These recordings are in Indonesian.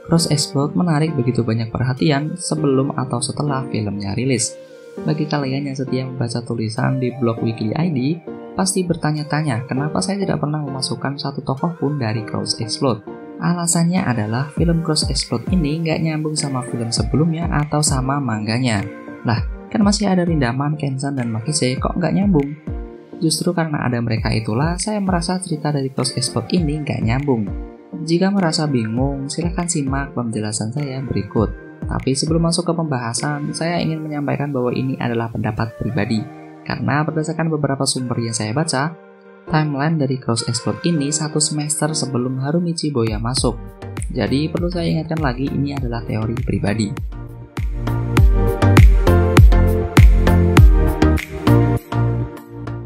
Cross Explode menarik begitu banyak perhatian sebelum atau setelah filmnya rilis. Bagi kalian yang setia membaca tulisan di blog Weekly ID, pasti bertanya-tanya kenapa saya tidak pernah memasukkan satu tokoh pun dari Cross Explode. Alasannya adalah film Cross Explode ini nggak nyambung sama film sebelumnya atau sama manganya. Lah, kan masih ada Rindaman, Kensan, dan Makise, kok nggak nyambung? Justru karena ada mereka itulah, saya merasa cerita dari Cross Explode ini nggak nyambung. Jika merasa bingung, silahkan simak penjelasan saya berikut. Tapi sebelum masuk ke pembahasan, saya ingin menyampaikan bahwa ini adalah pendapat pribadi. Karena berdasarkan beberapa sumber yang saya baca, timeline dari Cross Explode ini 1 semester sebelum Harumichi Boya masuk. Jadi perlu saya ingatkan lagi, ini adalah teori pribadi.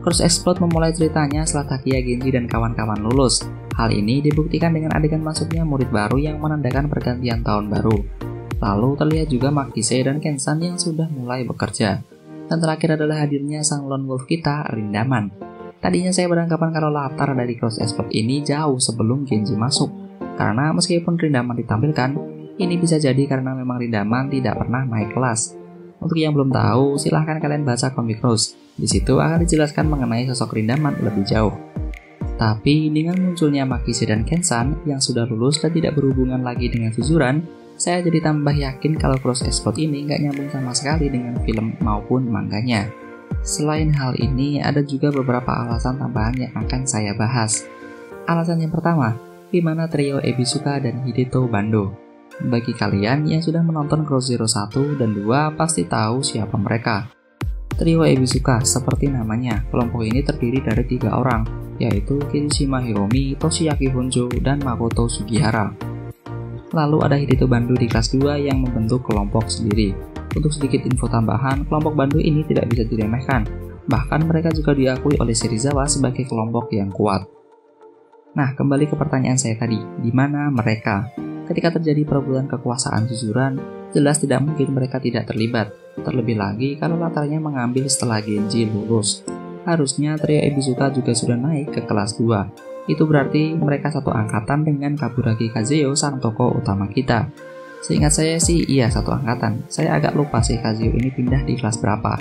Cross Explode memulai ceritanya setelah Takiya, Genji, dan kawan-kawan lulus. Hal ini dibuktikan dengan adegan masuknya murid baru yang menandakan pergantian tahun baru. Lalu terlihat juga Makise dan Kensan yang sudah mulai bekerja. Dan terakhir adalah hadirnya sang lone wolf kita, Rindaman. Tadinya saya beranggapan kalau latar dari Cross Explode ini jauh sebelum Genji masuk. Karena meskipun Rindaman ditampilkan, ini bisa jadi karena memang Rindaman tidak pernah naik kelas. Untuk yang belum tahu, silahkan kalian baca komik Rose. Di situ akan dijelaskan mengenai sosok Rindaman lebih jauh. Tapi dengan munculnya Makise dan Kensan yang sudah lulus dan tidak berhubungan lagi dengan Suzuran, saya jadi tambah yakin kalau Cross Explode ini nggak nyambung sama sekali dengan film maupun manganya. Selain hal ini, ada juga beberapa alasan tambahan yang akan saya bahas. Alasan yang pertama, di mana trio Ebisuka dan Hideto Bando. Bagi kalian yang sudah menonton Cross Zero 1 dan 2 pasti tahu siapa mereka. Trio Ebisuka seperti namanya, kelompok ini terdiri dari 3 orang, yaitu Kirishima Hiromi, Toshiaki Honjo, dan Makoto Sugihara. Lalu ada Hideto Bando di kelas 2 yang membentuk kelompok sendiri. Untuk sedikit info tambahan, kelompok Bando ini tidak bisa diremehkan, bahkan mereka juga diakui oleh Serizawa sebagai kelompok yang kuat. Nah, kembali ke pertanyaan saya tadi, di mana mereka? Ketika terjadi perebutan kekuasaan Suzuran, jelas tidak mungkin mereka tidak terlibat. Terlebih lagi kalau latarnya mengambil setelah Genji lulus. Harusnya trio Ebisuka juga sudah naik ke kelas 2. Itu berarti mereka satu angkatan dengan Kaburagi Kazeo sang tokoh utama kita. Seingat saya sih iya satu angkatan. Saya agak lupa sih Kazeo ini pindah di kelas berapa.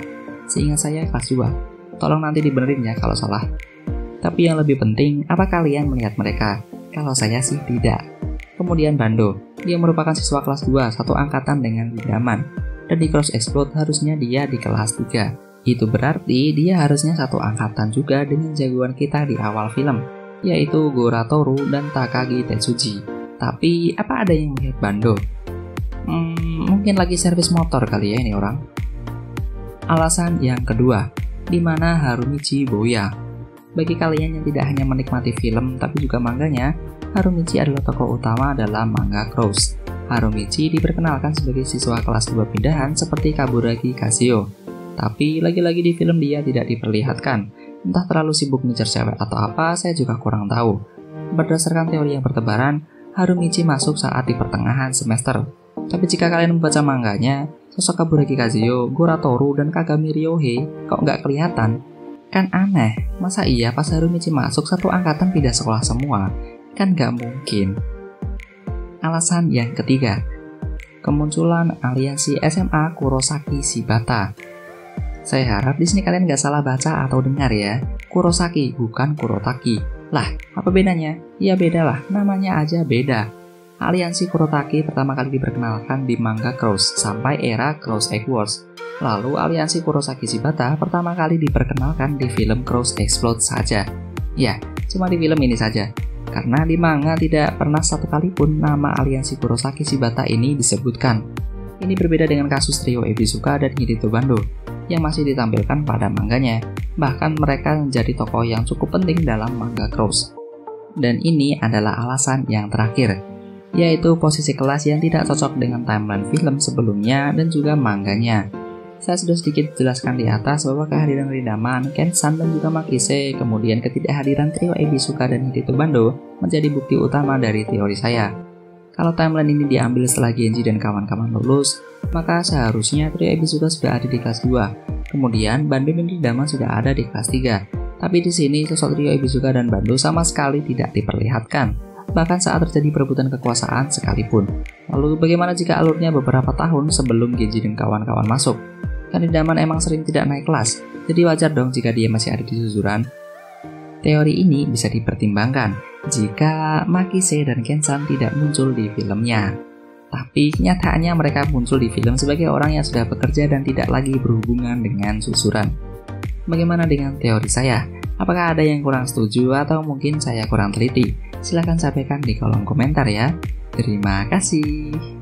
Seingat saya kelas 2. Tolong nanti dibenerin ya kalau salah. Tapi yang lebih penting, apa kalian melihat mereka? Kalau saya sih tidak. Kemudian Bando, dia merupakan siswa kelas 2, satu angkatan dengan Rindaman. Dan di Cross Explode harusnya dia di kelas 3. Itu berarti dia harusnya satu angkatan juga dengan jagoan kita di awal film, yaitu Gora Toru dan Takagi Tetsuji. Tapi apa ada yang melihat Bando? Mungkin lagi servis motor kali ya ini orang. Alasan yang kedua, di mana Harumichi Boya. Bagi kalian yang tidak hanya menikmati film tapi juga manganya, Harumichi adalah tokoh utama dalam manga Cross. Harumichi diperkenalkan sebagai siswa kelas 2 pindahan seperti Kaburagi Kazeo. Tapi lagi-lagi di film dia tidak diperlihatkan. Entah terlalu sibuk ngejar cewek atau apa, saya juga kurang tahu. Berdasarkan teori yang bertebaran, Harumichi masuk saat di pertengahan semester. Tapi jika kalian membaca manganya, sosok Kaburagi Kazeo, Gora Toru, dan Kagami Ryohei kok nggak kelihatan? Kan aneh, masa iya pas Harumichi masuk satu angkatan pindah sekolah semua? Kan gak mungkin. Alasan yang ketiga, kemunculan aliansi SMA Kurosaki Shibata. Saya harap di sini kalian gak salah baca atau dengar ya. Kurosaki bukan Kurotaki. Lah, apa bedanya? Ya beda lah, namanya aja beda. Aliansi Kurotaki pertama kali diperkenalkan di manga Cross sampai era Cross Egg Wars. Lalu aliansi Kurosaki Shibata pertama kali diperkenalkan di film Cross Explode saja. Ya, cuma di film ini saja. Karena di manga tidak pernah satu kali pun nama aliansi Kurosaki Shibata ini disebutkan. Ini berbeda dengan kasus trio Ebisuka dan Hideto Bando yang masih ditampilkan pada manganya. Bahkan mereka menjadi tokoh yang cukup penting dalam manga Cross. Dan ini adalah alasan yang terakhir, yaitu posisi kelas yang tidak cocok dengan timeline film sebelumnya dan juga manganya. Saya sudah sedikit jelaskan di atas bahwa kehadiran Rindaman, Kensan, dan juga Makise, kemudian ketidakhadiran trio Ebisuka dan Hideto Bando menjadi bukti utama dari teori saya. Kalau timeline ini diambil setelah Genji dan kawan-kawan lulus, maka seharusnya trio Ebisuka sudah ada di kelas 2, kemudian Bando dan Rindaman sudah ada di kelas 3. Tapi di sini sosok trio Ebisuka dan Bando sama sekali tidak diperlihatkan. bahkan saat terjadi perebutan kekuasaan sekalipun. Lalu bagaimana jika alurnya beberapa tahun sebelum Genji dan kawan-kawan masuk? Kan idaman emang sering tidak naik kelas, jadi wajar dong jika dia masih ada di susuran. Teori ini bisa dipertimbangkan jika Makise dan Kensan tidak muncul di filmnya. Tapi kenyataannya mereka muncul di film sebagai orang yang sudah bekerja dan tidak lagi berhubungan dengan susuran. Bagaimana dengan teori saya? Apakah ada yang kurang setuju atau mungkin saya kurang teliti? Silahkan sampaikan di kolom komentar ya. Terima kasih.